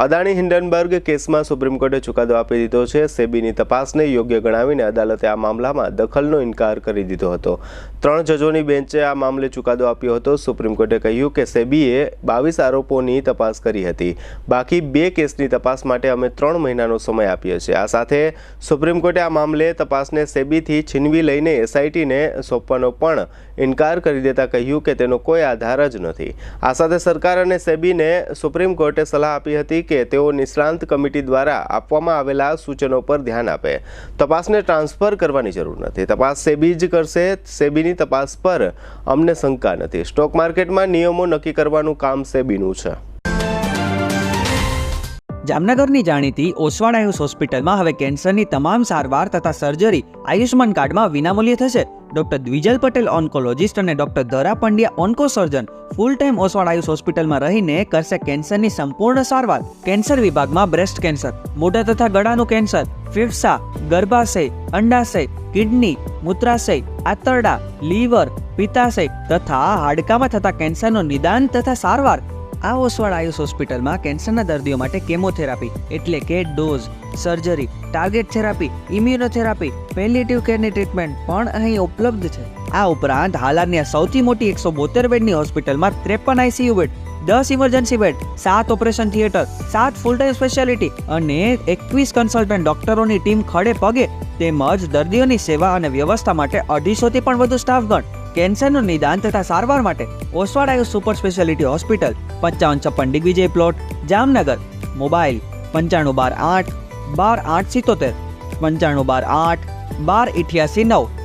Adani Hindenburg કેસમાં supreme કોર્ટે ચુકાદો આપી દીધો છે। સેબીની તપાસને યોગ્ય ગણાવીને અદાલતે આ મામલામાં દખલનો ઇનકાર કરી દીધો હતો। 3 જજોની બેન્ચે આ મામલે ચુકાદો આપ્યો હતો। સુપ્રીમ કોર્ટે કહ્યું કે સેબીએ 22 આરોપોની તપાસ કરી હતી। બાકી 2 કેસની તપાસ માટે અમે 3 મહિનાનો સમય આપ્યો છે। આ સાથે સુપ્રીમ કોર્ટે આ મામલે તપાસને સેબીથી છીનવી લઈને એસઆઈટીને સોંપવાનો પણ ઇનકાર કરી દેતા કહ્યું કે તેનો કોઈ આધાર જ નથી। આ સાથે સરકાર અને સેબીને સુપ્રીમ કોર્ટે સલાહ આપી હતી કે તેઓ નિષ્ણાંત કમિટી દ્વારા આપવામાં આવેલા સૂચનો પર ધ્યાન આપે। તપાસને ટ્રાન્સફર કરવાની જરૂર નથી। તપાસ સેબી જ કરશે। સેબીની તપાસ પર અમને શંકા નથી। સ્ટોક માર્કેટમાં નિયમો નક્કી કરવાનું કામ સેબીનું છે। જામનગરની જાણીતી ઓસવાડ આયુષ હોસ્પિટલમાં હવે કેન્સરની તમામ સારવાર તથા સર્જરી આયુષ્માન કાર્ડમાં વિનામૂલ્યે થશે। ડોક્ટર દ્વિજલ પટેલ ઓન્કોલોજીસ્ટ અને ડોક્ટર ધરા પંડ્યા ઓન્કો સર્જન ફૂલ ટાઈમ ઓસવાડ આયુષ હોસ્પિટલમાં રહીને કરશે કેન્સરની સંપૂર્ણ સારવાર। કેન્સર વિભાગમાં બ્રેસ્ટ કેન્સર, મોઢા તથા ગળાનું કેન્સર, ફેફસા, ગર્ભાશય, અંડાશય, કિડની, મૂત્રાશય, આંતરડા, લીવર, પિત્તાશય તથા હાડકામાં થતા કેન્સરનું નિદાન તથા સારવાર। આ ઓસવાડ આયુષ હોસ્પિટલમાં કેન્સરના દર્દીઓ માટે કેમોથેરાપી એટલે કે dose, surgery, target therapy, immunotherapy, palliative કેરની ટ્રીટમેન્ટ પણ અહીં ઉપલબ્ધ છે। આ ઉપરાંત હાલારની આ સૌથી મોટી 172 બેડની હોસ્પિટલમાં 53 ICU bed, 10 emergency bed, 7 operation theatre, 7 full time speciality અને 21 કન્સલ્ટન્ટ ડોક્ટરોની ટીમ ખડે પગે તેમજ દર્દીઓની સેવા અને વ્યવસ્થા માટે 250 થી પણ વધુ સ્ટાફગણ। કેન્સરનું નિદાન તથા સારવાર માટે Oswal Ayush super speciality hospital, 5556 Digvijay plot, Jamnagar. Mobile 9512 8 12 877, 9512 8 12 88 9।